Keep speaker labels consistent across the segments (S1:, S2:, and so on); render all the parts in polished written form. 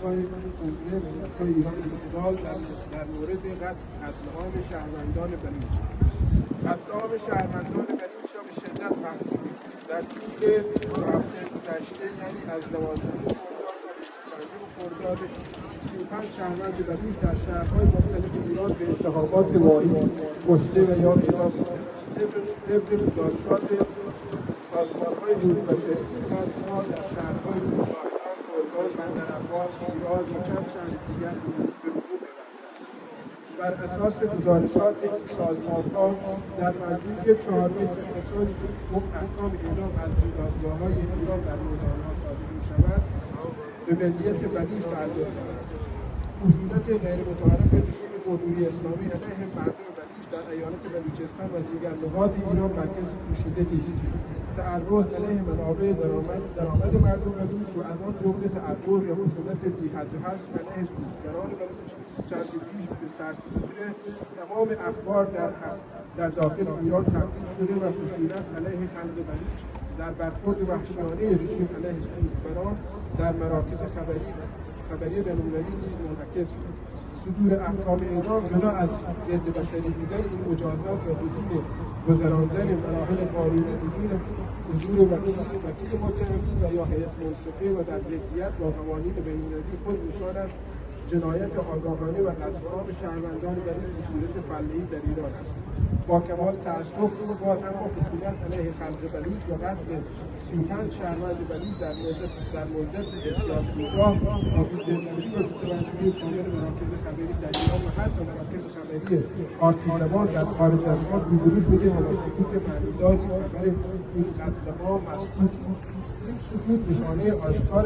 S1: دادگاه کنگره ملت‌های ایران فدرال در مورد قتل عام شهروندان بلوچ. قتل عام شهروندان بلوچ را به شدت محکومیم. در طول 2 هفته گذشته، یعنی از 12 خرداد تا 25 خرداد، 35 شهروند بلوچ در شهرهای مختلف ایران به اتهامات واهی کشته و یا اعدام شدند. طبق گزارشات سازمان‌های حقوق بشری، قتل‌ها در شهرهای کوهستان، گرگان، بندرعباس، شیراز و چند شهر دیگر به وقوع پیوسته است. بر اساس گزارشات این سازمان‌ها در مجموع 4 کسانی که احکام اعدام از دادگاه‌های ایران در مورد آنها صادر می‌شود به ملیت بلوچ تعلق دارند. خشونت غیرمتعارف رژیم جمهوری اسلامی علیه مردم بلوچ در ایالت بلوچستان و دیگر نقاط ایران بر کسی پوشیده نیست. تعرض علیه منابع درآمد مردم بلوچ و از آن جمله تعرض یا خشونت بی‌حد و حصر علیه سودگران بلوچ چندی پیش به سرتیتر تمام اخبار در داخل ایران تبدیل شده و خشونت علیه خلق بلوچ در برخورد وحشیانه رژیم علیه سودگران در مراکز خبری بین‌المللی نیز منعکس شد. صدور احکام اعدام جدا از ضد بشری بودن این مجازات و بدون گذراندن مراحل قانونی بدون حضور وکیل متهمین و یا هیئت منصفه و در ضدیت با قوانین بین‌المللی خود نشان از جنایت آگاهانه و قتل عام شهروندان بلوچ به صورت فعلی در ایران است. با کمال تأسف می‌گویم اما خشونت علیه خلق بلوچ و قتل 35 شهروند بلوچ در مدت بسیار کوتاه با بی‌درنگی و بی‌توجهی کامل مراکز خبری در ایران و حتی مراکز خبری فارسی‌زبان در خارج از ایران روبرو شده و با سکوت معنیداری خبر این قتل عام مسکوت بود. این سکوت نشانه آشکار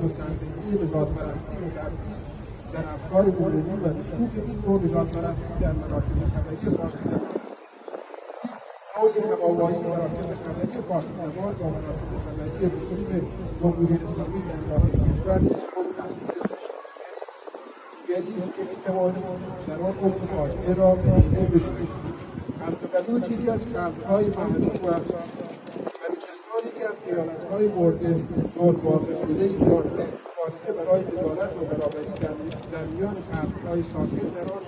S1: گستردگی نژادپرستی و تبعیض در افکار عمومی و رسوخ این نوع نژادپرستی در مراکز خبری فارسی‌زبان است. نوع هوایی مراکز خبری فارسی‌زبان و مراکز خبری رسوم جمهوری اسلامی در داخل کشور نیز خود تصویر دیگری است که می‌توانیم در آن عمق فاجعه را بهینه ببینیم. خلق بلوچ یکی از خلق‌های محروم است. بلوچستان یکی از ایالت‌های مورد ظلم واقع شده ایران است. مبارزه برای عدالت و برابری در میان خلق‌های ساکن در آن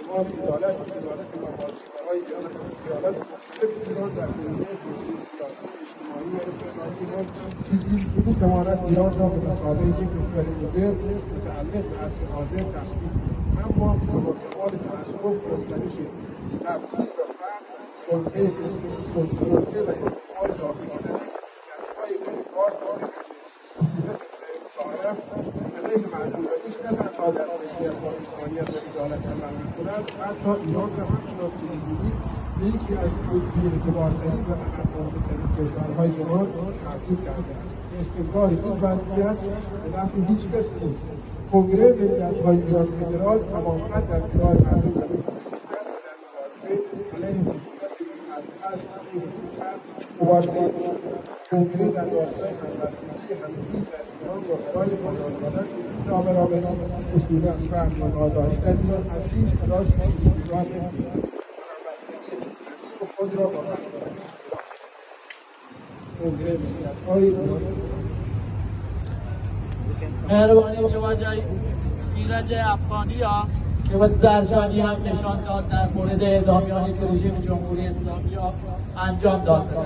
S1: و اعمال عدالت با بازیگاه‌های ایالات مختلف ایران در زمینه توسعه سیاسی، اجتماعی و اقتصادی هم چیزی که می‌تواند ایران را به مثابه یک کشور مدرن متعلق به عصر حاضر تثبیت کند. اما با کمال تأسف گسترش تبعیض و فقر، سلطه و استعمار داخلی علیه غیرفار علیه مردم بلوچ نه تنها در ملیت با انسانیت و عدالت عمل می‌کند، حتی ایران را همچنان که می‌بینید به یکی از بی‌اعتبارترین و عقب‌مانده‌ترین کشورهای جهان محسوب کرده است. استمرار این وضعیت به نفع هیچ کس نیست. کنگره ملت‌های ایران فدرال تمام‌قد در کنار مردم بلوچ ایستد و در مبارزه علیه خشونت بی‌حدحصر علیه این خلق مبارزه کنگره در راستای همبستگی همگی در ایران را برای پایان دادن نامه را به نام خشونت، فقر و نادانی در ایران از هیچ تلاشی انتظار نمی‌کند. همبستگی همگی خود را با کنگره ملت‌های ایران
S2: مهربانی شما جای ایرج افغانی ها که باید زرجانی هم نشان داد در مورد اعدامیانی که رژیم جمهوری اسلامی ها انجام داد.